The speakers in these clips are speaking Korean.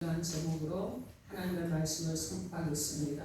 이러한 제목으로 하나님의 말씀을 선포하겠습니다.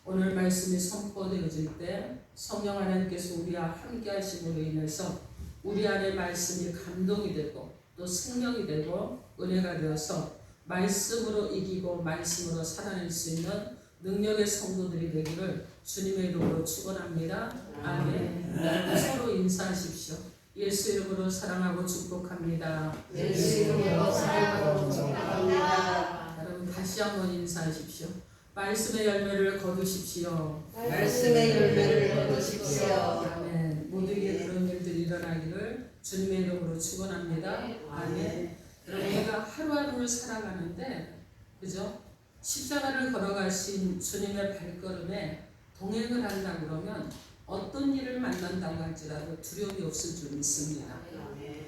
오늘 말씀이 선포되어질 때 성령 하나님께서 우리와 함께 하심으로 인해서 우리 안에 말씀이 감동이 되고 또 생명이 되고 은혜가 되어서 말씀으로 이기고 말씀으로 살아낼 수 있는 능력의 성도들이 되기를 주님의 이름으로 축원합니다. 아멘. 서로 인사하십시오. 예수 이름으로 사랑하고 축복합니다. 예수 이름으로 사랑하고 축복합니다. 여러분 다시 한번 인사하십시오. 말씀의 열매를 거두십시오. 말씀의 열매를 거두십시오. 아멘. 모두에게 그런 일들이 일어나기를 주님의 이름으로 축원합니다. 아멘. 여러분 우리가 하루하루를 살아가는데 그죠? 십자가를 걸어가신 주님의 발걸음에 동행을 한다 그러면 어떤 일을 만난다고 할지라도 두려움이 없을 줄 믿습니다.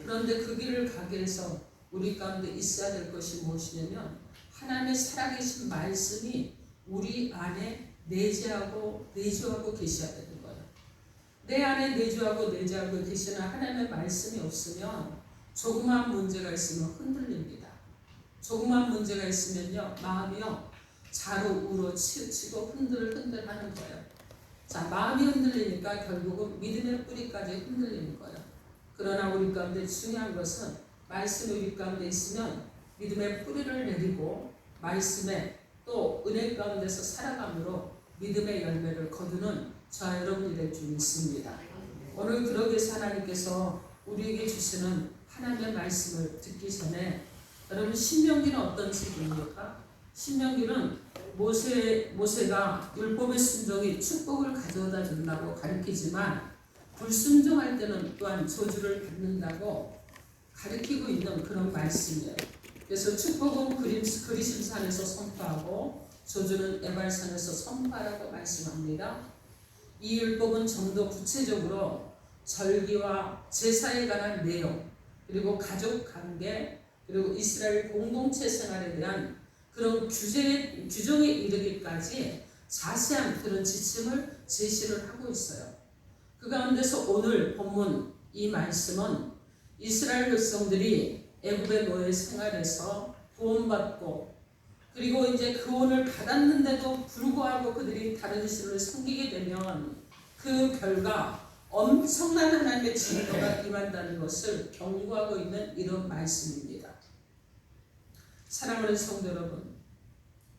그런데 그 길을 가게 해서 우리 가운데 있어야 될 것이 무엇이냐면 하나님의 살아계신 말씀이 우리 안에 내주하고 계셔야 되는 거예요. 내 안에 내주하고 계시는 하나님의 말씀이 없으면 조그만 문제가 있으면 흔들립니다. 조그만 문제가 있으면요 마음이요 좌로 우로 치우치고 흔들흔들 하는 거예요. 자, 마음이 흔들리니까 결국은 믿음의 뿌리까지 흔들리는 거예요. 그러나 우리 가운데 중요한 것은 말씀이 우리 가운데 있으면 믿음의 뿌리를 내리고 말씀에 또 은혜 가운데서 살아감으로 믿음의 열매를 거두는 저와 여러분이 될 줄 믿습니다. 오늘 그러기 위해서 하나님께서 우리에게 주시는 하나님의 말씀을 듣기 전에 여러분 신명기는 어떤 책입니까? 신명기는 모세가 율법의 순종이 축복을 가져다 준다고 가르치지만 불순종할 때는 또한 저주를 받는다고 가르치고 있는 그런 말씀이에요. 그래서 축복은 그리심산에서 선포하고 저주는 에발산에서 선포하라고 말씀합니다. 이 율법은 좀 더 구체적으로 절기와 제사에 관한 내용 그리고 가족 관계 그리고 이스라엘 공동체 생활에 대한 그런 규정에 이르기까지 자세한 그런 지침을 제시를 하고 있어요. 그 가운데서 오늘 본문 이 말씀은 이스라엘 백성들이 애굽의 노예 생활에서 구원받고 그리고 이제 구원을 받았는데도 불구하고 그들이 다른 신을 섬기게 되면 그 결과 엄청난 하나님의 진노가 임한다는 것을 경고하고 있는 이런 말씀입니다. 사랑하는 성도 여러분,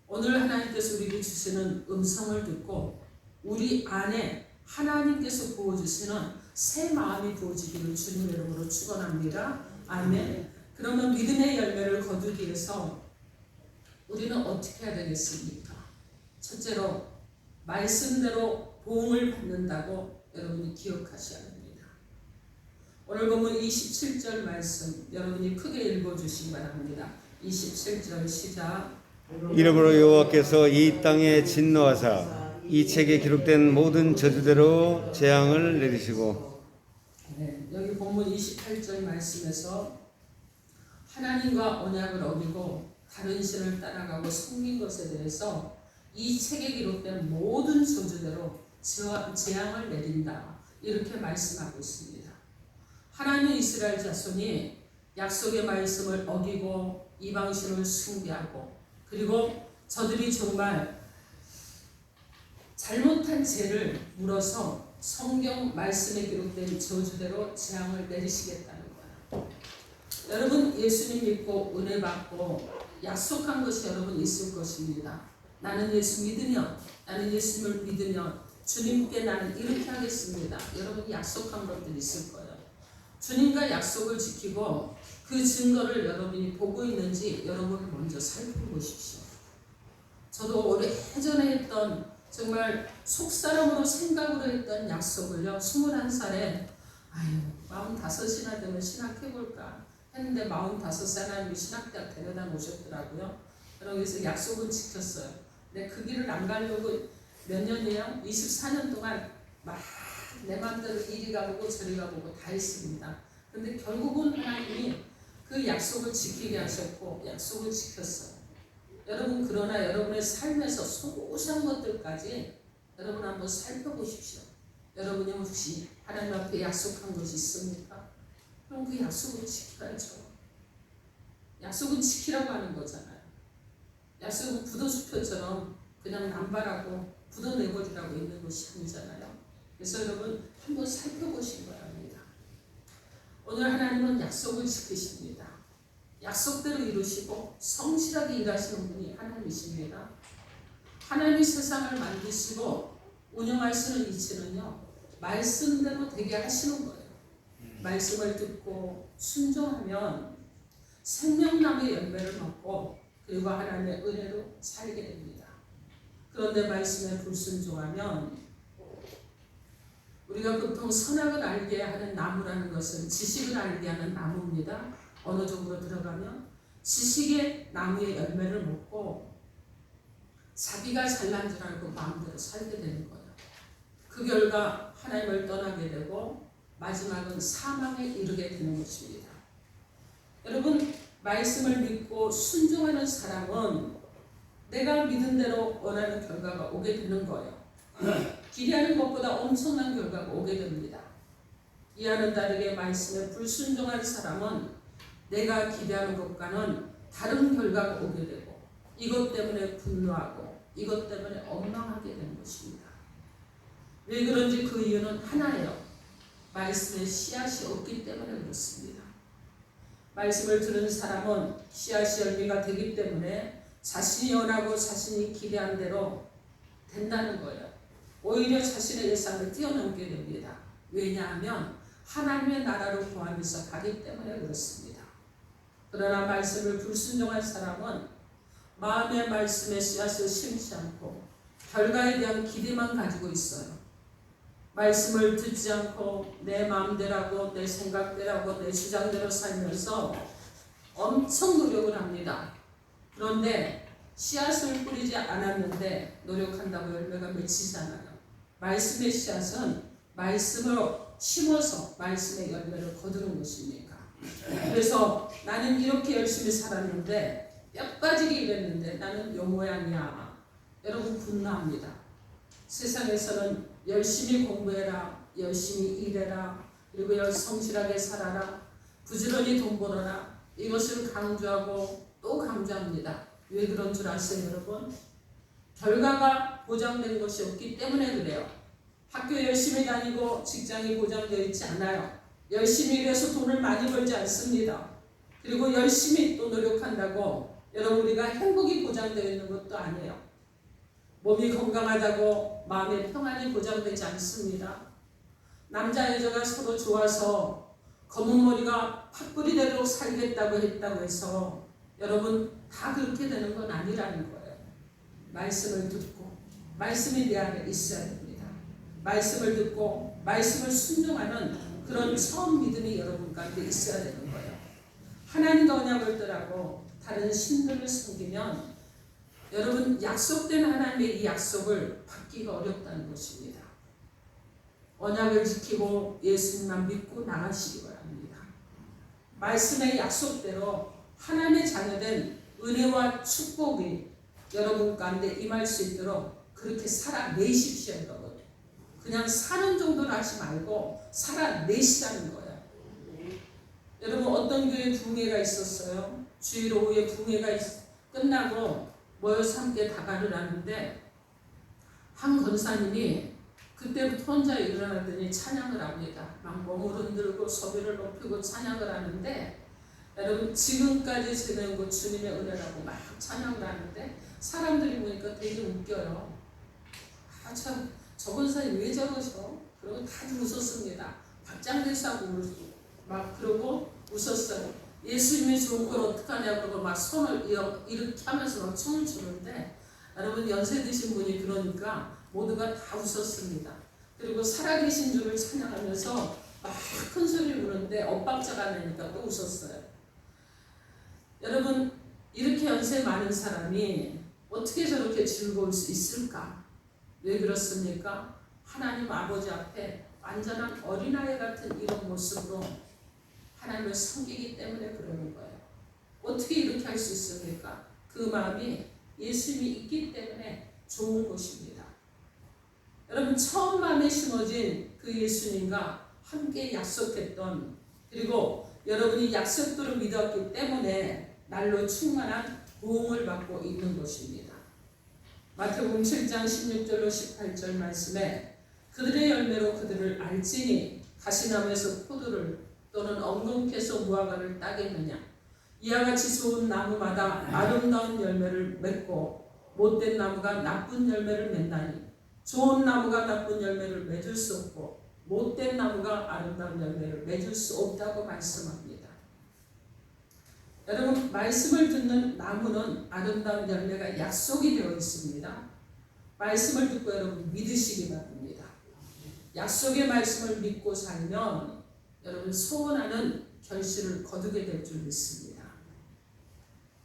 오늘 하나님께서 우리에게 주시는 음성을 듣고 우리 안에 하나님께서 부어주시는 새 마음이 부어지기를 주님의 이름으로 축원합니다. 아멘. 그러면 믿음의 열매를 거두기 위해서 우리는 어떻게 해야 되겠습니까? 첫째로 말씀대로 보응을 받는다고 여러분이 기억하셔야 됩니다. 오늘 보면 27절 말씀 여러분이 크게 읽어주시기 바랍니다. 27절 시작. 이러므로 여호와께서 이 땅에 진노하사 이 책에 기록된 모든 저주대로 재앙을 내리시고. 네, 여기 본문 28절 말씀에서 하나님과 언약을 어기고 다른 신을 따라가고 섬긴 것에 대해서 이 책에 기록된 모든 저주대로 재앙을 내린다 이렇게 말씀하고 있습니다. 하나님 이스라엘 자손이 약속의 말씀을 어기고 이방신을 숭배하고 그리고 저들이 정말 잘못한 죄를 물어서 성경 말씀에 기록된 저주대로 재앙을 내리시겠다는 거예요. 여러분 예수님 믿고 은혜 받고 약속한 것이 여러분 있을 것입니다. 나는 예수 믿으면 나는 예수님을 믿으면 주님께 나는 이렇게 하겠습니다. 여러분 약속한 것들이 있을 거예요. 주님과 약속을 지키고 그 증거를 여러분이 보고 있는지 여러분 먼저 살펴보십시오. 저도 오래전에 했던 정말 속사람으로 생각으로 했던 약속을요 21살에 45이나 되면 신학해볼까 했는데 45살 하나님이 신학대학 데려다 놓으셨더라고요. 그래서 약속은 지켰어요. 근데 그 길을 안 가려고 몇 년이에요? 24년 동안 막 내 마음대로 이리 가보고 저리 가보고 다 했습니다. 근데 결국은 하나님이 그 약속을 지키게 하셨고 약속을 지켰어요. 여러분 그러나 여러분의 삶에서 소소한 것들까지 여러분 한번 살펴보십시오. 여러분이 혹시 하나님 앞에 약속한 것이 있습니까? 그럼 그 약속을 지켜야죠. 약속은 지키라고 하는 거잖아요. 약속은 부도수표처럼 그냥 남발하고 부도내버리라고 있는 것이 아니잖아요. 그래서 여러분 한번 살펴보시기 바랍니다. 오늘 하나님은 약속을 지키십니다. 약속대로 이루시고 성실하게 일하시는 분이 하나님이십니다. 하나님이 세상을 만드시고 운영하시는 이치는요, 말씀대로 되게 하시는 거예요. 말씀을 듣고 순종하면 생명나무의 열매를 먹고 그리고 하나님의 은혜로 살게 됩니다. 그런데 말씀에 불순종하면 우리가 보통 선악을 알게 하는 나무라는 것은 지식을 알게 하는 나무입니다. 어느 정도 들어가면 지식의 나무의 열매를 먹고 자기가 잘난 줄 알고 마음대로 살게 되는 거예요. 그 결과 하나님을 떠나게 되고 마지막은 사망에 이르게 되는 것입니다. 여러분, 말씀을 믿고 순종하는 사람은 내가 믿은 대로 원하는 결과가 오게 되는 거예요. 기대하는 것보다 엄청난 결과가 오게 됩니다. 이와는 다르게 말씀에 불순종한 사람은 내가 기대하는 것과는 다른 결과가 오게 되고 이것 때문에 분노하고 이것 때문에 원망하게 되는 것입니다. 왜 그런지 그 이유는 하나예요. 말씀에 씨앗이 없기 때문에 그렇습니다. 말씀을 들은 사람은 씨앗이 열매가 되기 때문에 자신이 원하고 자신이 기대한 대로 된다는 거예요. 오히려 자신의 예상을 뛰어넘게 됩니다. 왜냐하면 하나님의 나라로 구하면서 가기 때문에 그렇습니다. 그러나 말씀을 불순종한 사람은 마음의 말씀에 씨앗을 심지 않고 결과에 대한 기대만 가지고 있어요. 말씀을 듣지 않고 내 마음대로 하고 내 생각대로 하고 내 주장대로 살면서 엄청 노력을 합니다. 그런데 씨앗을 뿌리지 않았는데 노력한다고 열매가 맺히지 않아요. 말씀의 씨앗은 말씀으로 심어서 말씀의 열매를 거두는 것입니까? 그래서 나는 이렇게 열심히 살았는데 뼈 빠지게 일했는데 나는 요 모양이야. 여러분 분노합니다. 세상에서는 열심히 공부해라, 열심히 일해라, 그리고 성실하게 살아라, 부지런히 돈 벌어라, 이것을 강조하고 또 강조합니다. 왜 그런 줄 아세요, 여러분? 결과가 보장된 것이 없기 때문에 그래요. 학교 열심히 다니고 직장이 보장되어 있지 않아요. 열심히 일해서 돈을 많이 벌지 않습니다. 그리고 열심히 또 노력한다고 여러분 우리가 행복이 보장되어 있는 것도 아니에요. 몸이 건강하다고 마음의 평안이 보장되지 않습니다. 남자 여자가 서로 좋아서 검은 머리가 팥뿌리 되도록 살겠다고 했다고 해서 여러분 다 그렇게 되는 건 아니라는 거예요. 말씀을 듣고 말씀이 내 안에 있어야 됩니다. 말씀을 듣고 말씀을 순종하는 그런 처음 믿음이 여러분 가운데 있어야 되는 거예요. 하나님과 언약을 떠나고 다른 신들을 섬기면 여러분 약속된 하나님의 이 약속을 받기가 어렵다는 것입니다. 언약을 지키고 예수님만 믿고 나가시기 바랍니다. 말씀의 약속대로 하나님의 자녀된 은혜와 축복이 여러분 가운데 임할 수 있도록 그렇게 살아내십시오. 여러분 그냥 사는 정도로 하지 말고 살아내시라는 거예요. 여러분 어떤 교회 부흥회가 있었어요. 주일 오후에 부흥회가 끝나고 모여서 함께 다가를 하는데 한 권사님이 그때부터 혼자 일어나더니 찬양을 합니다. 막 몸을 흔들고 소리를 높이고 찬양을 하는데 여러분 지금까지 지내고 주님의 은혜라고 막 찬양을 하는데 사람들이 보니까 되게 웃겨요. 아 참 저 권사님 왜 저러셔? 그러고 다들 웃었습니다. 박장대사하고 막 그러고 웃었어요. 예수님이 좋은 걸 어떡하냐 그러고 막 손을 이렇게 하면서 막 춤을 추는데 여러분 연세 드신 분이 그러니까 모두가 다 웃었습니다. 그리고 살아계신 주를 찬양하면서 막 큰 소리를 부르는데 엇박자가 나니까 또 웃었어요. 여러분 이렇게 연세 많은 사람이 어떻게 저렇게 즐거울 수 있을까? 왜 그렇습니까? 하나님 아버지 앞에 완전한 어린아이 같은 이런 모습으로 하나님을 섬기기 때문에 그러는 거예요. 어떻게 이렇게 할 수 있습니까? 그 마음이 예수님이 있기 때문에 좋은 것입니다. 여러분 처음 마음에 심어진 그 예수님과 함께 약속했던 그리고 여러분이 약속대로 믿었기 때문에 날로 충만한 보응을 받고 있는 것입니다. 마태복음 7장 16절로 18절 말씀에 그들의 열매로 그들을 알지니 가시나무에서 포도를 또는 엉겅퀴에서 무화과를 따겠느냐. 이와 같이 좋은 나무마다 아름다운 열매를 맺고 못된 나무가 나쁜 열매를 맺나니 좋은 나무가 나쁜 열매를 맺을 수 없고 못된 나무가 아름다운 열매를 맺을 수 없다고 말씀합니다. 여러분, 말씀을 듣는 나무는 아름다운 열매가 약속이 되어 있습니다. 말씀을 듣고 여러분 믿으시기 바랍니다. 약속의 말씀을 믿고 살면 여러분 소원하는 결실을 거두게 될 줄 믿습니다.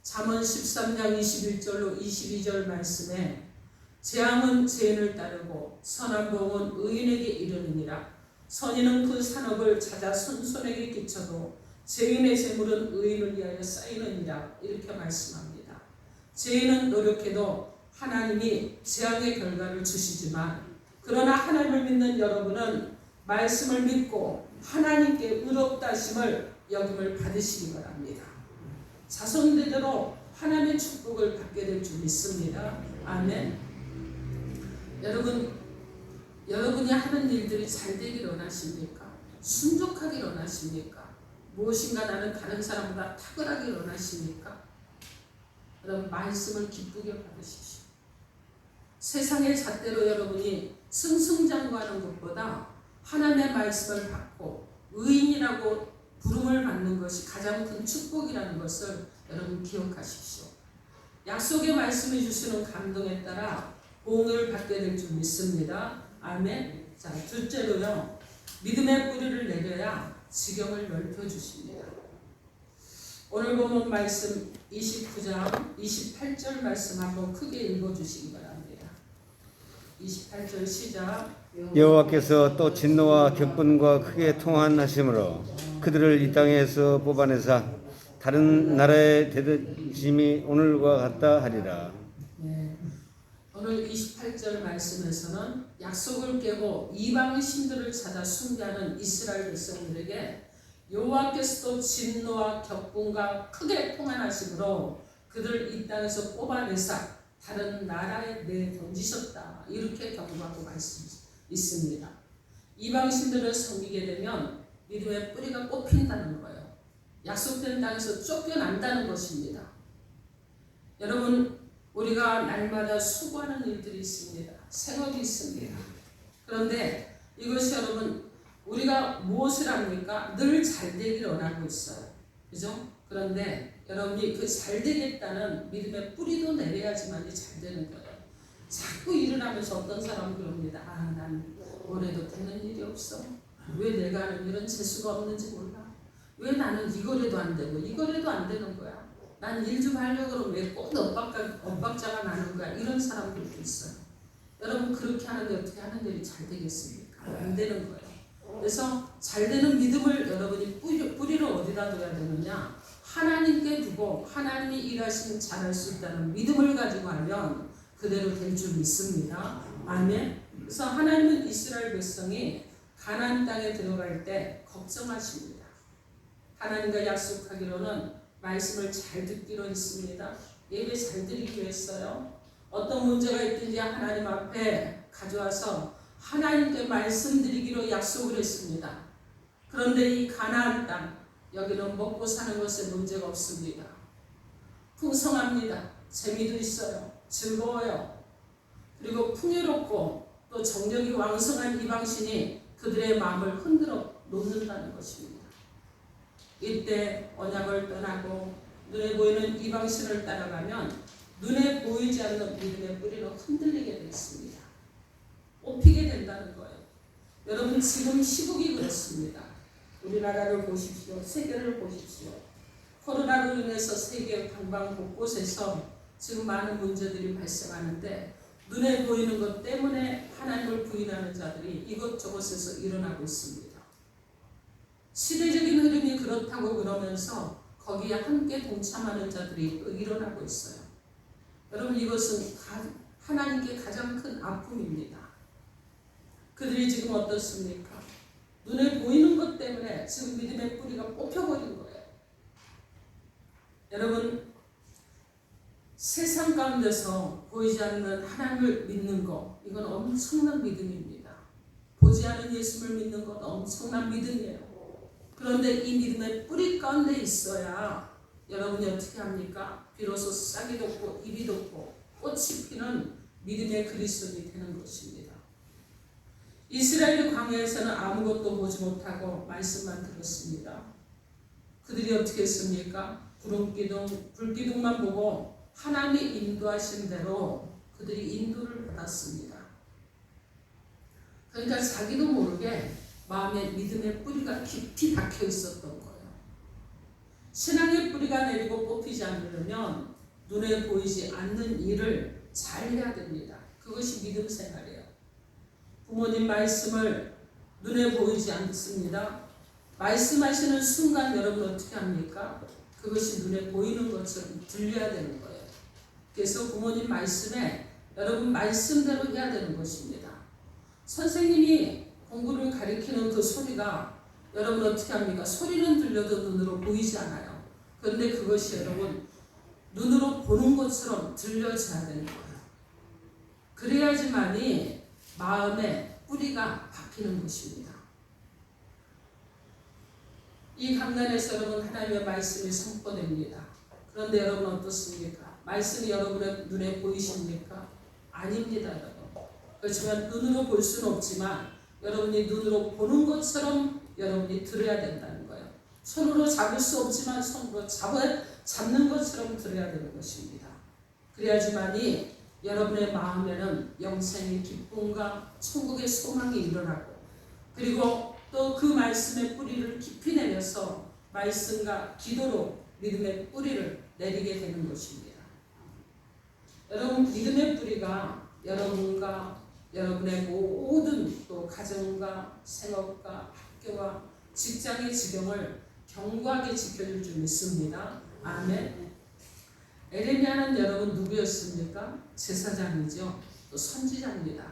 잠언 13장 21절로 22절 말씀에 재앙은 죄인을 따르고 선한 보응은 의인에게 이르느니라. 선인은 그 산업을 찾아 손손에게 끼쳐도 죄인의 재물은 의인을 위하여 쌓이느니라. 이렇게 말씀합니다. 죄인은 노력해도 하나님이 재앙의 결과를 주시지만 그러나 하나님을 믿는 여러분은 말씀을 믿고 하나님께 의롭다 하심을 여김을 받으시기 바랍니다. 자손대대로 하나님의 축복을 받게 될 줄 믿습니다. 아멘. 여러분이 하는 일들이 잘 되기를 원하십니까? 순종하기를 원하십니까? 무엇인가 나는 다른 사람보다 탁월하기를 원하십니까? 여러분 말씀을 기쁘게 받으십시오. 세상의 잣대로 여러분이 승승장구하는 것보다 하나님의 말씀을 받고 의인이라고 부름을 받는 것이 가장 큰 축복이라는 것을 여러분 기억하십시오. 약속의 말씀해 주시는 감동에 따라 보응을 받게 될 줄 믿습니다. 아멘. 자, 둘째로요. 믿음의 뿌리를 내려야 지경을 넓혀 주십니다. 오늘 본문 말씀 29장 28절 말씀 한번 크게 읽어 주시기 바랍니다. 28절 시작. 여호와께서 또 진노와 격분과 크게 통한하심으로 그들을 이 땅에서 뽑아내사 다른 나라에 대드심이 오늘과 같다 하리라. 네. 오늘 28절 말씀에서는 약속을 깨고 이방의 신들을 찾아 숭배하는 이스라엘 백성들에게 여호와께서도 진노와 격분과 크게 통한하심으로 그들을 이 땅에서 뽑아내사 다른 나라에 내던지셨다. 이렇게 경고하고 말씀 있습니다. 이방 신들을 섬기게 되면 믿음의 뿌리가 뽑힌다는 거예요. 약속된 땅에서 쫓겨난다는 것입니다. 여러분, 우리가 날마다 수고하는 일들이 있습니다. 생업이 있습니다. 그런데 이것이 여러분 우리가 무엇을 합니까? 늘 잘 되기를 원하고 있어요. 그죠? 그런데 여러분이 그 잘 되겠다는 믿음의 뿌리도 내려야지만이 잘 되는 거예요. 자꾸 일어나면서 어떤 사람은 그럽니다. 난 올해도 되는 일이 없어. 왜 내가 하는 일은 재수가 없는지 몰라. 왜 나는 이거라도 안 되고 이거라도 안 되는 거야. 난 일 좀 하려고 그러면 왜 꼭 엇박자가 나는 거야. 이런 사람들도 있어요. 여러분 그렇게 하는데 어떻게 하는 일이 잘 되겠습니까? 안 되는 거예요. 그래서 잘 되는 믿음을 여러분이 뿌리를 어디다 둬야 되느냐? 하나님께 두고 하나님이 일하시면 잘할 수 있다는 믿음을 가지고 하면 그대로 될 줄 믿습니다. 아멘. 그래서 하나님은 이스라엘 백성이 가나안 땅에 들어갈 때 걱정하십니다. 하나님과 약속하기로는 말씀을 잘 듣기로 했습니다. 예배 잘 드리기로 했어요. 어떤 문제가 있든지 하나님 앞에 가져와서 하나님께 말씀드리기로 약속을 했습니다. 그런데 이 가나안 땅, 여기는 먹고 사는 것에 문제가 없습니다. 풍성합니다. 재미도 있어요. 즐거워요. 그리고 풍요롭고 또 정력이 왕성한 이방신이 그들의 마음을 흔들어 놓는다는 것입니다. 이때 언약을 떠나고 눈에 보이는 이방신을 따라가면 눈에 보이지 않는 믿음의 뿌리는 흔들리게 되어 있습니다. 뽑히게 된다는 거예요. 여러분 지금 시국이 그렇습니다. 우리나라를 보십시오. 세계를 보십시오. 코로나로 인해서 세계 방방 곳곳에서 지금 많은 문제들이 발생하는데 눈에 보이는 것 때문에 하나님을 부인하는 자들이 이것저것에서 일어나고 있습니다. 시대적인 흐름이 그렇다고 그러면서 거기에 함께 동참하는 자들이 또 일어나고 있어요. 여러분 이것은 하나님께 가장 큰 아픔입니다. 그들이 지금 어떻습니까? 눈에 보이는 것 때문에 지금 믿음의 뿌리가 뽑혀버린 거예요. 여러분 세상 가운데서 보이지 않는 하나님을 믿는 것, 이건 엄청난 믿음입니다. 보지 않은 예수를 믿는 것 엄청난 믿음이에요. 그런데 이 믿음의 뿌리 가운데 있어야 여러분이 어떻게 합니까? 비로소 싹이 돋고 잎이 돋고 꽃이 피는 믿음의 그리스도인이 되는 것입니다. 이스라엘 광야에서는 아무것도 보지 못하고 말씀만 들었습니다. 그들이 어떻게 했습니까? 구름기둥, 불기둥만 보고 하나님이 인도하신 대로 그들이 인도를 받았습니다. 그러니까 자기도 모르게 마음에 믿음의 뿌리가 깊이 박혀 있었던 거예요. 신앙의 뿌리가 내리고 뽑히지 않으려면 눈에 보이지 않는 일을 잘 해야 됩니다. 그것이 믿음 생활이에요. 부모님 말씀을 눈에 보이지 않습니다. 말씀하시는 순간 여러분 어떻게 합니까? 그것이 눈에 보이는 것처럼 들려야 되는 거예요. 그래서 부모님 말씀에 여러분 말씀대로 해야 되는 것입니다. 선생님이 공부를 가리키는 그 소리가 여러분 어떻게 합니까? 소리는 들려도 눈으로 보이지 않아요. 그런데 그것이 여러분 눈으로 보는 것처럼 들려져야 되는 거예요. 그래야지만이 마음에 뿌리가 박히는 것입니다. 이 강단에서 여러분 하나님의 말씀이 선포됩니다. 그런데 여러분 어떻습니까? 말씀이 여러분의 눈에 보이십니까? 아닙니다, 여러분. 그렇지만 눈으로 볼 수는 없지만 여러분이 눈으로 보는 것처럼 여러분이 들어야 된다는 거예요. 손으로 잡을 수 없지만 손으로 잡는 것처럼 들어야 되는 것입니다. 그래야지만이 여러분의 마음에는 영생의 기쁨과 천국의 소망이 일어나고 그리고 또 그 말씀의 뿌리를 깊이 내려서 말씀과 기도로 믿음의 뿌리를 내리게 되는 것입니다. 여러분 믿음의 뿌리가 여러분과 여러분의 모든 또 가정과 생업과 학교와 직장의 지경을 견고하게 지켜줄 줄 믿습니다. 아멘. 에레미야는 여러분 누구였습니까? 제사장이죠. 또 선지자입니다.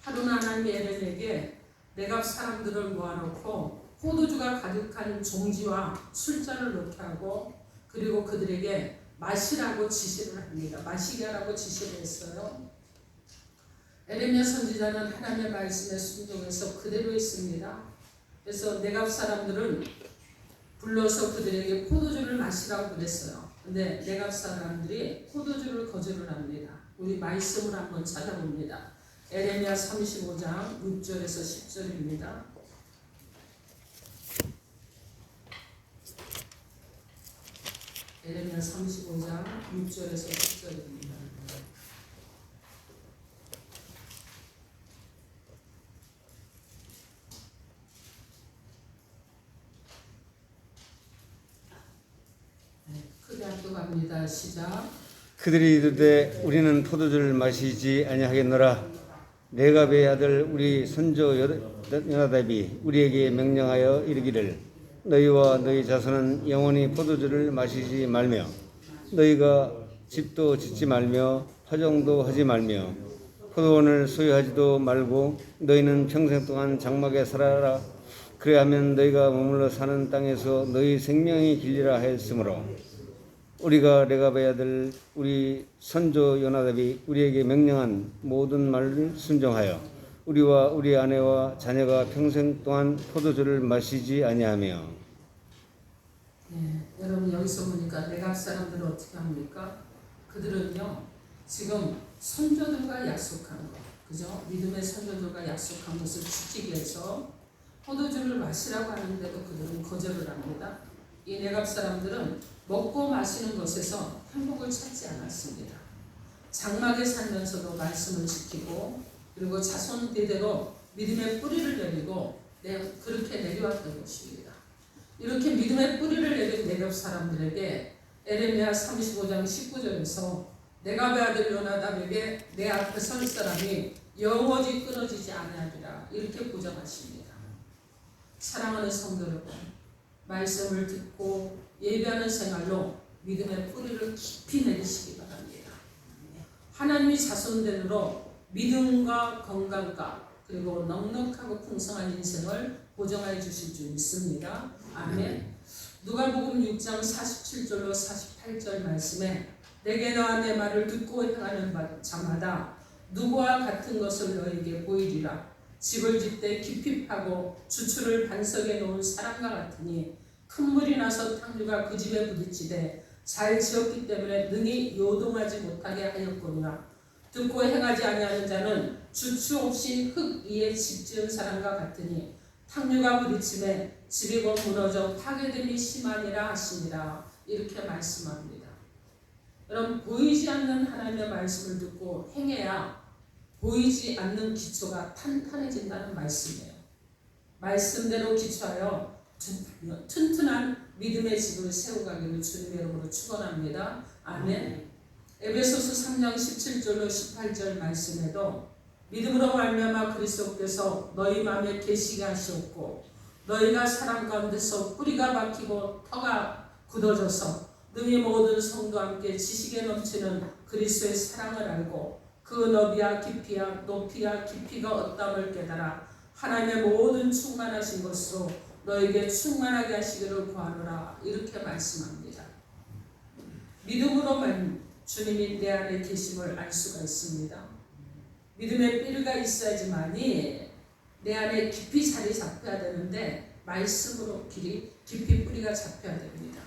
하루는 하나님이 에레미야에게 내갑 사람들을 모아놓고 포도주가 가득한 종지와 술잔을 놓게 하고 그리고 그들에게 마시라고 지시를 합니다. 마시게 하라고 지시를 했어요. 에레미야 선지자는 하나님의 말씀에 순종해서 그대로 했습니다. 그래서 내갑 사람들은 불러서 그들에게 포도주를 마시라고 그랬어요. 근데 내갑 사람들이 포도주를 거절을 합니다. 우리 말씀을 한번 찾아봅니다. 에레미야 35장 6절에서 10절입니다. 에레미야 35장 6절에서 10절입니다. 크게 합독합니다. 시작. 그들이 이르되 우리는 포도주를 마시지 아니하겠노라. 레갑의 아들 우리 선조 요나답이 우리에게 명령하여 이르기를 너희와 너희 자손은 영원히 포도주를 마시지 말며 너희가 집도 짓지 말며 화정도 하지 말며 포도원을 소유하지도 말고 너희는 평생 동안 장막에 살아라. 그래야면 너희가 머물러 사는 땅에서 너희 생명이 길리라 하였으므로 우리가 레갑의 아들 우리 선조 요나답이 우리에게 명령한 모든 말을 순종하여 우리와 우리 아내와 자녀가 평생 동안 포도주를 마시지 아니하며. 네, 여러분 여기서 보니까 레갑 사람들은 어떻게 합니까? 그들은요 지금 선조들과 약속한 것, 그죠? 믿음의 선조들과 약속한 것을 지키기 위해서 포도주를 마시라고 하는데도 그들은 거절을 합니다. 이 레갑 사람들은 먹고 마시는 것에서 행복을 찾지 않았습니다. 장막에 살면서도 말씀을 지키고 그리고 자손 대대로 믿음의 뿌리를 내리고 그렇게 내려왔던 것입니다. 이렇게 믿음의 뿌리를 내린 레갑 사람들에게 에레미야 35장 19절에서 레갑의 아들 요나답에게 내 앞에 설 사람이 영원히 끊어지지 아니하리라 이렇게 보장하십니다. 사랑하는 성도 여러분, 말씀을 듣고 예배하는 생활로 믿음의 뿌리를 깊이 내리시기 바랍니다. 하나님이 자손들로 믿음과 건강과 그리고 넉넉하고 풍성한 인생을 보장해 주실 줄 믿습니다. 아멘. 누가복음 6장 47절로 48절 말씀에 내게 너와 내 말을 듣고 행하는 자마다 누구와 같은 것을 너에게 보이리라. 집을 짓되 깊이 파고 주추를 반석에 놓은 사람과 같으니 큰 물이 나서 탕류가 그 집에 부딪히되 잘 지었기 때문에 능히 요동하지 못하게 하였거니와 듣고 행하지 아니하는 자는 주추 없이 흙 위에 집 지은 사람과 같으니 탕류가 부딪힘에 집이 곧 무너져 파괴됨이 심하니라 하시니라. 이렇게 말씀합니다. 여러분, 보이지 않는 하나님의 말씀을 듣고 행해야 보이지 않는 기초가 탄탄해진다는 말씀이에요. 말씀대로 기초하여 튼튼한 믿음의 집을 세워가기를 주님의 이름으로 축원합니다. 아멘. 에베소서 3장 17절로 18절 말씀에도 믿음으로 말미암아 그리스도께서 너희 마음에 계시게 하시었고 너희가 사람 가운데서 뿌리가 박히고 터가 굳어져서 능히 모든 성도와 함께 지식에 넘치는 그리스도의 사랑을 알고 그 너비와 깊이와 높이와 깊이가 어떠함을 깨달아 하나님의 모든 충만하신 것으로 너에게 충만하게 하시기를 구하노라. 이렇게 말씀합니다. 믿음으로만 주님이 내 안에 계심을 알 수가 있습니다. 믿음의 뿌리가 있어야지만이 내 안에 깊이 자리 잡혀야 되는데 말씀으로 깊이 뿌리가 잡혀야 됩니다.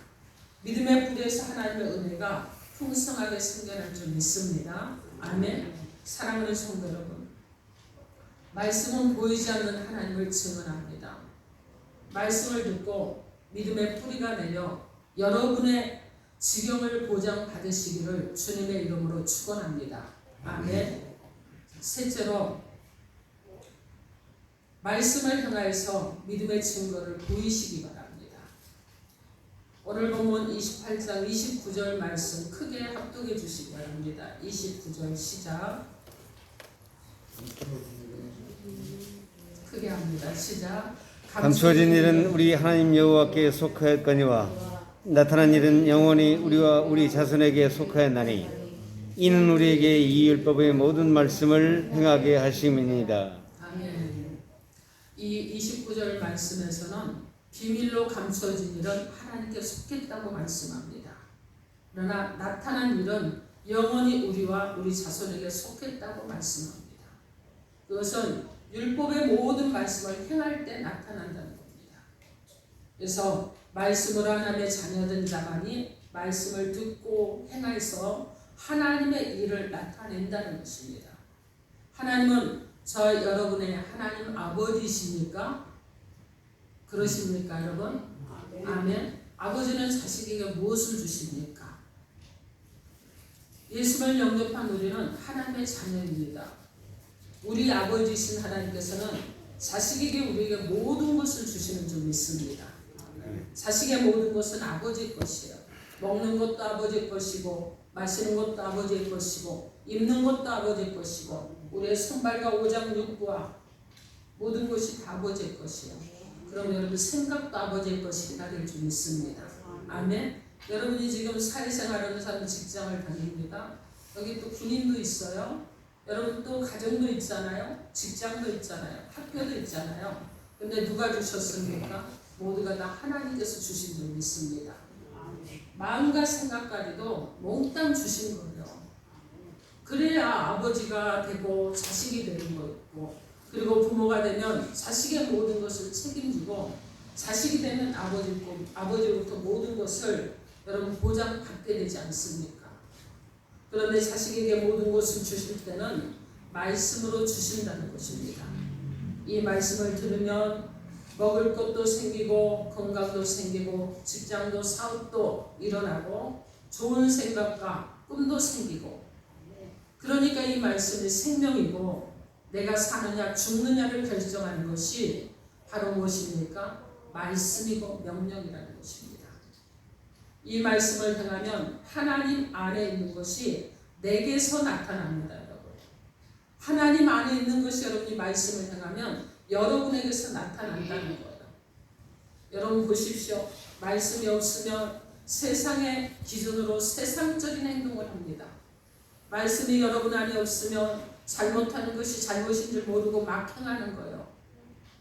믿음의 뿌리에서 하나님의 은혜가 풍성하게 생겨날 줄 믿습니다. 아멘. 사랑하는 성도 여러분, 말씀은 보이지 않는 하나님을 증언합니다. 말씀을 듣고 믿음의 뿌리가 내려 여러분의 지경을 보장받으시기를 주님의 이름으로 축원합니다. 아멘. 셋째로, 말씀을 향하여서 믿음의 증거를 보이시기 바랍니다. 오늘 본문 28장 29절 말씀 크게 합독해 주시기 바랍니다. 29절 시작. 크게 합니다. 시작. 감추어진 일은 우리 하나님 여호와께 속하였거니와 나타난 일은 영원히 우리와 우리 자손에게 속하였나니 이는 우리에게 이 율법의 모든 말씀을 행하게 하심이니이다. 아멘. 이 29절 말씀에서는 비밀로 감추어진 일은 하나님께 속했다고 말씀합니다. 그러나 나타난 일은 영원히 우리와 우리 자손에게 속했다고 말씀합니다. 그것은 율법의 모든 말씀을 행할 때 나타난다는 겁니다. 그래서 말씀으로 하나님의 자녀된 자만이 말씀을 듣고 행해서 하나님의 일을 나타낸다는 것입니다. 하나님은 저 여러분의 하나님 아버지십니까? 그러십니까, 여러분? 아멘. 아버지는 자식에게 무엇을 주십니까? 예수를 영접한 우리는 하나님의 자녀입니다. 우리 아버지이신 하나님께서는 자식에게 우리에게 모든 것을 주시는 줄 믿습니다. 자식의 모든 것은 아버지의 것이에요. 먹는 것도 아버지의 것이고 마시는 것도 아버지의 것이고 입는 것도 아버지의 것이고 우리의 손발과 오장육부와 모든 것이 다 아버지의 것이에요. 그럼 여러분 생각도 아버지의 것이라 될 줄 믿습니다. 아멘. 여러분이 지금 사회생활하는 사람 직장을 다닙니다. 여기 또 군인도 있어요. 여러분 또 가정도 있잖아요. 직장도 있잖아요. 학교도 있잖아요. 근데 누가 주셨습니까? 모두가 다 하나님께서 주신 줄 믿습니다. 마음과 생각까지도 몽땅 주신 거예요. 그래야 아버지가 되고 자식이 되는 거고, 그리고 부모가 되면 자식의 모든 것을 책임지고, 자식이 되면 아버지로부터 모든 것을 여러분 보장받게 되지 않습니까? 그런데 자식에게 모든 것을 주실 때는 말씀으로 주신다는 것입니다. 이 말씀을 들으면 먹을 것도 생기고 건강도 생기고 직장도 사업도 일어나고 좋은 생각과 꿈도 생기고, 그러니까 이 말씀이 생명이고 내가 사느냐 죽느냐를 결정하는 것이 바로 무엇입니까? 말씀이고 명령이라는 것입니다. 이 말씀을 행하면 하나님 안에 있는 것이 내게서 나타납니다. 여러분, 하나님 안에 있는 것이 여러분이 말씀을 행하면 여러분에게서 나타난다는 거예요. 여러분 보십시오. 말씀이 없으면 세상의 기준으로 세상적인 행동을 합니다. 말씀이 여러분 안에 없으면 잘못하는 것이 잘못인 줄 모르고 막 행하는 거예요.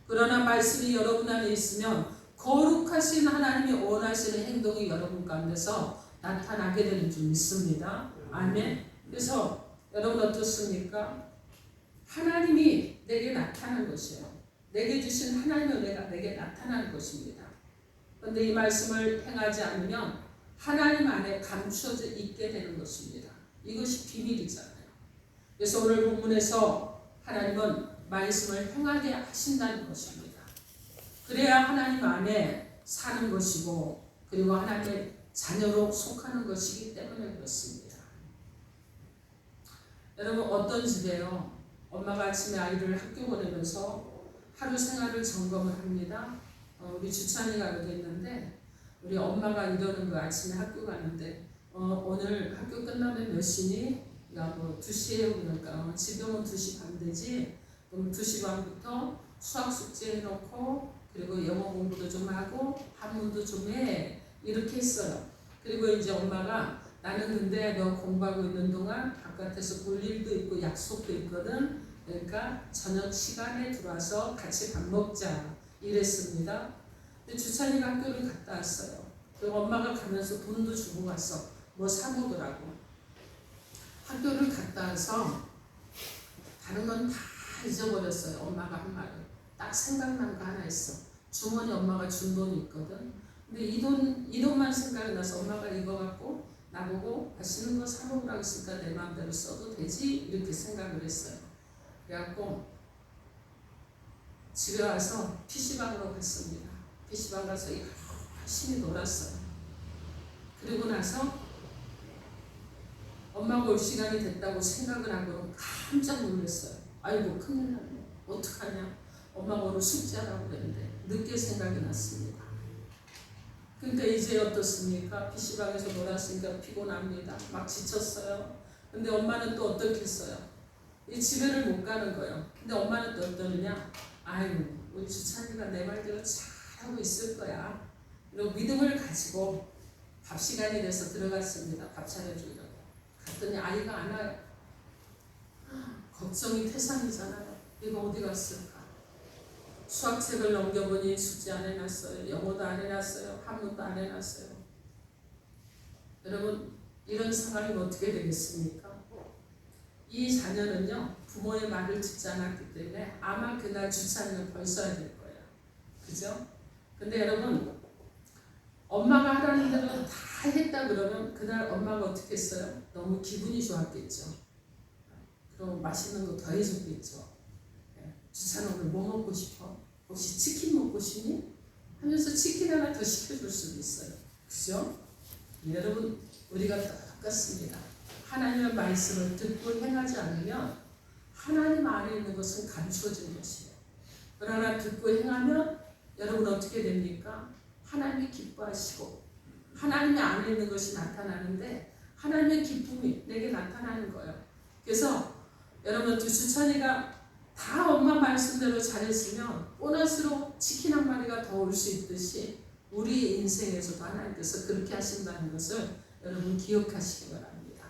그러나 말씀이 여러분 안에 있으면 거룩하신 하나님이 원하시는 행동이 여러분 가운데서 나타나게 되는 줄 믿습니다. 아멘. 그래서 여러분 어떻습니까? 하나님이 내게 나타난 것이에요. 내게 주신 하나님의 은혜가 내게 나타나는 것입니다. 그런데 이 말씀을 행하지 않으면 하나님 안에 감추어져 있게 되는 것입니다. 이것이 비밀이잖아요. 그래서 오늘 본문에서 하나님은 말씀을 행하게 하신다는 것입니다. 그래야 하나님 안에 사는 것이고 그리고 하나님의 자녀로 속하는 것이기 때문에 그렇습니다. 여러분 어떤 집에요? 엄마가 아침에 아이를 학교 보내면서 하루 생활을 점검을 합니다. 우리 주찬이가 여기 있는데 우리 엄마가 이러는 거 아침에 학교 가는데 오늘 학교 끝나면 몇 시니? 야, 뭐 2시에요. 그러니까 집에 오면 2시 반 되지. 그럼 2시 반부터 수학 숙제 해놓고 그리고 영어 공부도 좀 하고 한문도 좀 해. 이렇게 했어요. 그리고 이제 엄마가 나는 근데 너 공부하고 있는 동안 바깥에서 볼 일도 있고 약속도 있거든. 그러니까 저녁 시간에 들어와서 같이 밥 먹자. 이랬습니다. 근데 주찬이가 학교를 갔다 왔어요. 그리고 엄마가 가면서 돈도 주고 갔어. 뭐 사 먹으라고. 학교를 갔다 와서 다른 건 다 잊어버렸어요. 엄마가 한 말을. 딱 생각난 거 하나 있어. 주머니 엄마가 준 돈이 있거든. 근데 이 돈만 생각이 나서 엄마가 이거 갖고 나보고 맛있는 거 사 먹으라고 했으니까 내 마음대로 써도 되지? 이렇게 생각을 했어요. 그래갖고 집에 와서 PC방으로 갔습니다. PC방 가서 열심히 놀았어요. 그리고 나서 엄마가 올 시간이 됐다고 생각을 하고 깜짝 놀랐어요. 아이고 큰일 났네. 어떡하냐. 엄마가 오늘 숙제하라고 그랬는데 늦게 생각이 났습니다. 그러니까 이제 어떻습니까? PC방에서 놀았으니까 피곤합니다. 막 지쳤어요. 근데 엄마는 또 어떻게 했어요? 이 집에를 못 가는 거예요. 근데 엄마는 또 어떠느냐? 아유 우리 주찬이가 내 말대로 잘하고 있을 거야. 그리고 믿음을 가지고 밥 시간이 돼서 들어갔습니다. 밥 차려주려고. 갔더니 아이가 안 와요. 걱정이 태산이잖아요. 이거 어디 갔을까? 수학책을 넘겨보니 숙제 안 해놨어요. 영어도 안 해놨어요. 한문도 안 해놨어요. 여러분 이런 상황이 어떻게 되겠습니까? 이 자녀는요 부모의 말을 듣지 않았기 때문에 아마 그날 주차는 벌써 해야 될 거예요. 그죠? 근데 여러분 엄마가 하라는 대로 다 했다 그러면 그날 엄마가 어떻게 했어요? 너무 기분이 좋았겠죠. 그럼 맛있는 거 더 해줬겠죠. 주찬아 오늘 뭐 먹고 싶어? 혹시 치킨 먹고 싶니? 하면서 치킨 하나 더 시켜줄 수도 있어요. 그죠? 여러분 우리가 똑같습니다. 하나님의 말씀을 듣고 행하지 않으면 하나님 안에 있는 것은 감추어진 것이에요. 그러나 듣고 행하면 여러분 어떻게 됩니까? 하나님이 기뻐하시고 하나님의 안에 있는 것이 나타나는데 하나님의 기쁨이 내게 나타나는 거예요. 그래서 여러분 주찬이가 다 엄마 말씀대로 잘했으면 보너스로 치킨 한 마리가 더 올 수 있듯이 우리 인생에서도 하나님께서 그렇게 하신다는 것을 여러분 기억하시기 바랍니다.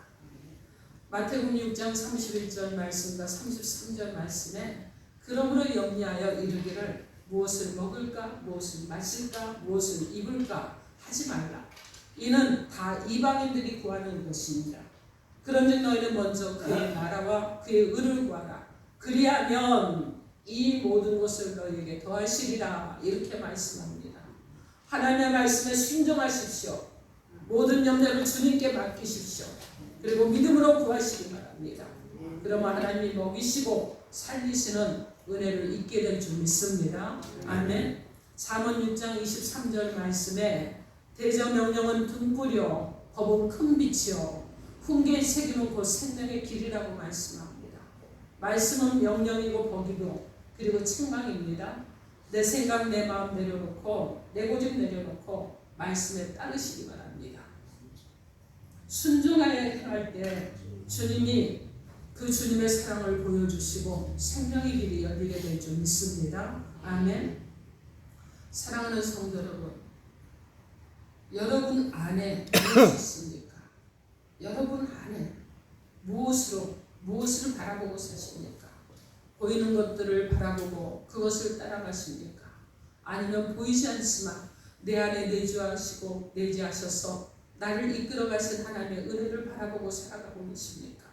마태복음 6장 31절 말씀과 33절 말씀에 그러므로 염려하여 이르기를 무엇을 먹을까 무엇을 마실까 무엇을 입을까 하지 말라. 이는 다 이방인들이 구하는 것입니다. 그런즉 너희는 먼저 그의 나라와 그의 의를 구하라. 그리하면 이 모든 것을 너희에게 더하시리라. 이렇게 말씀합니다. 하나님의 말씀에 순종하십시오. 모든 염려를 주님께 맡기십시오. 그리고 믿음으로 구하시기 바랍니다. 그러면 하나님이 먹이시고 살리시는 은혜를 잊게 될 줄 믿습니다. 아멘. 잠언 6장 23절 말씀에 대저 명령은 등불이요 법은 큰 빛이요 훈계의 책임은 곧 생명의 길이라고 말씀합니다. 말씀은 명령이고 법이고 그리고 책망입니다. 내 생각 내 마음 내려놓고 내 고집 내려놓고 말씀에 따르시기 바랍니다. 순종하여 행할 때 주님이 그 주님의 사랑을 보여주시고 생명의 길이 열리게 될 줄 믿습니다. 아멘. 사랑하는 성도 여러분, 여러분 안에 무엇이 있습니까? 여러분 안에 무엇을 바라보고 사십니까? 보이는 것들을 바라보고 그것을 따라가십니까? 아니면 보이지 않지만 내 안에 내주하시고 내주하셔서 나를 이끌어 가신 하나님의 은혜를 바라보고 살아가고 계십니까?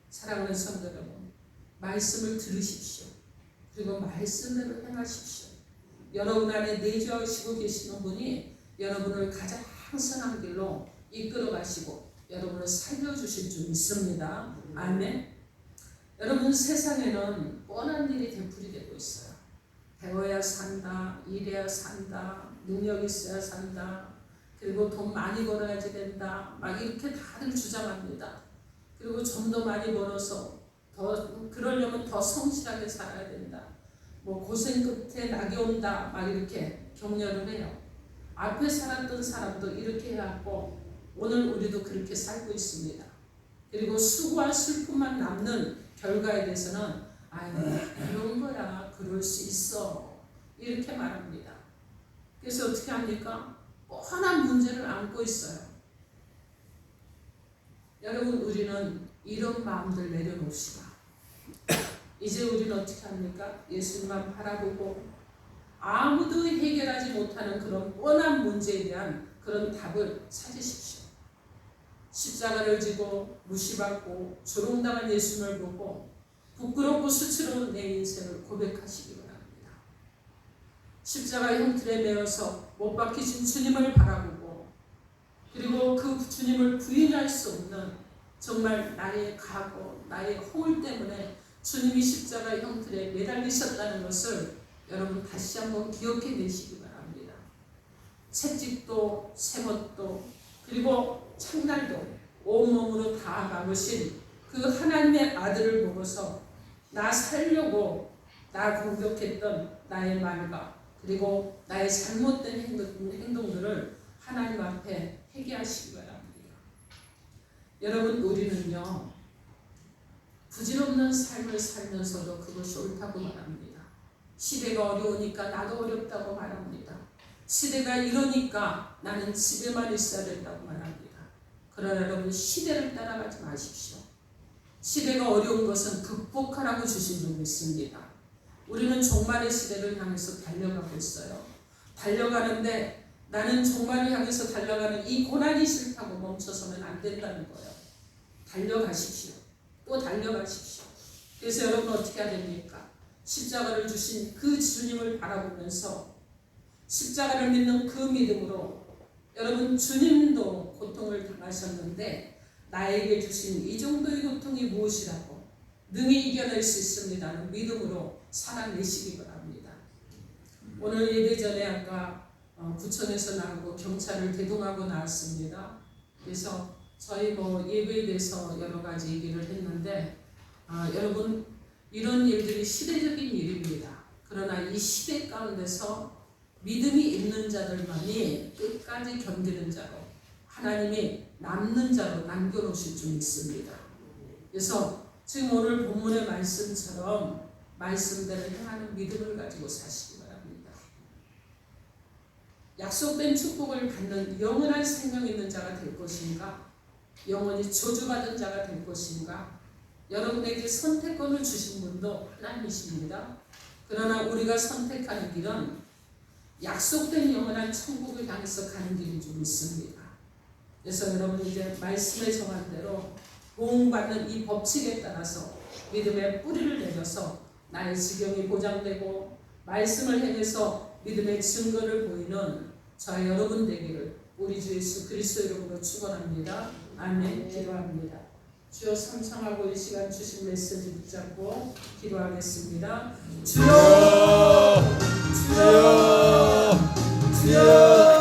사랑하는 성도 여러분, 말씀을 들으십시오. 그리고 말씀대로 행하십시오. 여러분 안에 내주하시고 계시는 분이 여러분을 가장 선한 길로 이끌어 가시고 여러분을 살려주실 줄 믿습니다. 아멘. 여러분, 세상에는 뻔한 일이 되풀이되고 있어요. 배워야 산다, 일해야 산다, 능력 있어야 산다, 그리고 돈 많이 벌어야지 된다, 막 이렇게 다들 주장합니다. 그리고 좀 더 많이 벌어서 그러려면 더 성실하게 살아야 된다, 뭐 고생 끝에 낙이 온다, 막 이렇게 격려를 해요. 앞에 살았던 사람도 이렇게 해왔고 오늘 우리도 그렇게 살고 있습니다. 그리고 수고와 슬픔만 남는 결과에 대해서는 아이고 그런 거야, 그럴 수 있어, 이렇게 말합니다. 그래서 어떻게 합니까? 뻔한 문제를 안고 있어요. 여러분, 우리는 이런 마음들 내려놓읍시다. 이제 우리는 어떻게 합니까? 예수님만 바라보고 아무도 해결하지 못하는 그런 뻔한 문제에 대한 그런 답을 찾으십시오. 십자가를 지고 무시받고 조롱당한 예수님을 보고 부끄럽고 수치로운 내 인생을 고백하시기 바랍니다. 십자가 형틀에 매어서 못 박히신 주님을 바라보고 그리고 그 주님을 부인할 수 없는 정말 나의 각오, 나의 허물 때문에 주님이 십자가 형틀에 매달리셨다는 것을 여러분 다시 한번 기억해 내시기 바랍니다. 채찍도 세못도 그리고 창날도 온몸으로 다 막으신 그 하나님의 아들을 보고서 나 살려고 나 공격했던 나의 말과 그리고 나의 잘못된 행동들을 하나님 앞에 회개하시기 바랍니다. 여러분, 우리는요 부질없는 삶을 살면서도 그것이 옳다고 말합니다. 시대가 어려우니까 나도 어렵다고 말합니다. 시대가 이러니까 나는 집에만 있어야 된다고 말합니다. 그러나 여러분, 시대를 따라가지 마십시오. 시대가 어려운 것은 극복하라고 주신 줄 믿습니다. 우리는 종말의 시대를 향해서 달려가고 있어요. 달려가는데 나는 종말을 향해서 달려가는 이 고난이 싫다고 멈춰서는 안 된다는 거예요. 달려가십시오. 또 달려가십시오. 그래서 여러분 어떻게 해야 됩니까? 십자가를 주신 그 주님을 바라보면서 십자가를 믿는 그 믿음으로 여러분, 주님도 고통을 당하셨는데 나에게 주신 이 정도의 고통이 무엇이라고 능히 이겨낼 수 있습니다는 믿음으로 살아내시기 바랍니다. 오늘 예배 전에 아까 구청에서 나오고 경찰을 대동하고 나왔습니다. 그래서 저희 예배에 대해서 여러 가지 얘기를 했는데 여러분, 이런 일들이 시대적인 일입니다. 그러나 이 시대 가운데서 믿음이 있는 자들만이 끝까지 견디는 자로 하나님이 남는 자로 남겨놓으실 줄 믿습니다. 그래서 지금 오늘 본문의 말씀처럼 말씀대로 행하는 믿음을 가지고 사시기 바랍니다. 약속된 축복을 받는 영원한 생명 있는 자가 될 것인가? 영원히 저주받은 자가 될 것인가? 여러분에게 선택권을 주신 분도 하나님이십니다. 그러나 우리가 선택하는 길은 약속된 영원한 천국을 향해서 가는 길인 줄 믿습니다. 그래서 여러분 이제 말씀에 정한 대로 보응받는 이 법칙에 따라서 믿음의 뿌리를 내려서 나의 지경이 보장되고 말씀을 행해서 믿음의 증거를 보이는 저와 여러분 되기를 우리 주 예수 그리스도 이름으로 축원합니다. 아멘. 기도합니다. 주여, 삼창하고 이 시간 주신 메시지 붙잡고 기도하겠습니다. 주여, 주여, 주여.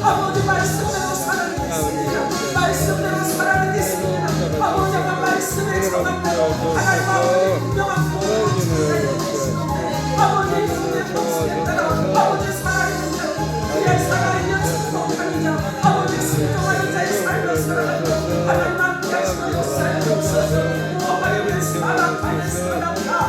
아버지 말씀대로 살아내 하나님 아버지 분명한 복음을 주시는데 아버지 은혜 복수했다가 아버지 살아있는 자 그냥 살아있는 축복하는 자 아버지 순종하는 자의 삶을 살아가는 자 하나님 함께 하시고 역사에 주옵소서 하나님의 사랑하는 사랑과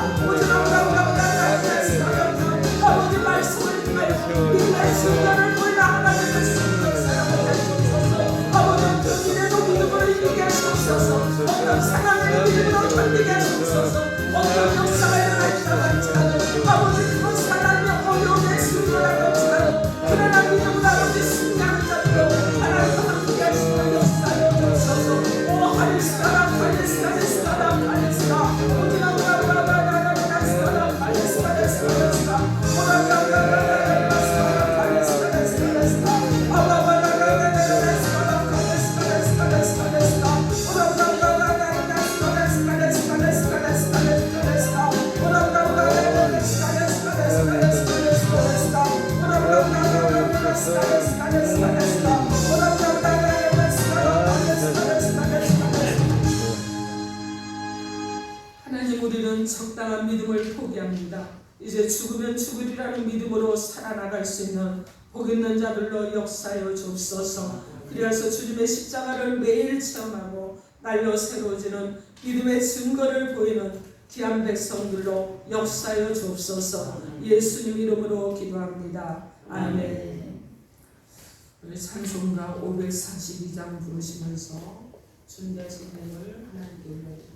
아버지 말씀을 통하여 믿음의 순간을 보이나 하나님의 순간을 사랑하게 하시옵소서 아버지 어떤 일에도 믿음으로 이기게 하시옵소서 어떤 상황을 믿음으로 견디게 하시옵소서 어떤 역사가 일어날지라도 할지라도 아버지 그런 사랑의 어려움에 순간을 할지라도 그러나 믿음으로 아버지 순간을 잡고 하나님과 함께 하시는 역사에 주옵소서 오 할리스타라 할리스타라 할리스타 하나님 우리는 적당한 믿음을 포기합니다. 이제 죽으면 죽으리라는 믿음으로 살아나갈 수 있는 복 있는 자들로 역사하여 주옵소서. 그리하여서 주님의 십자가를 매일 체험하고 날로 새로워지는 믿음의 증거를 보이는 귀한 백성들로 역사하여 주옵소서. 예수님 이름으로 기도합니다. 아멘. 우리 찬송가 542장 부르시면서 준비하신 내용을 하나님께 올려드립니다.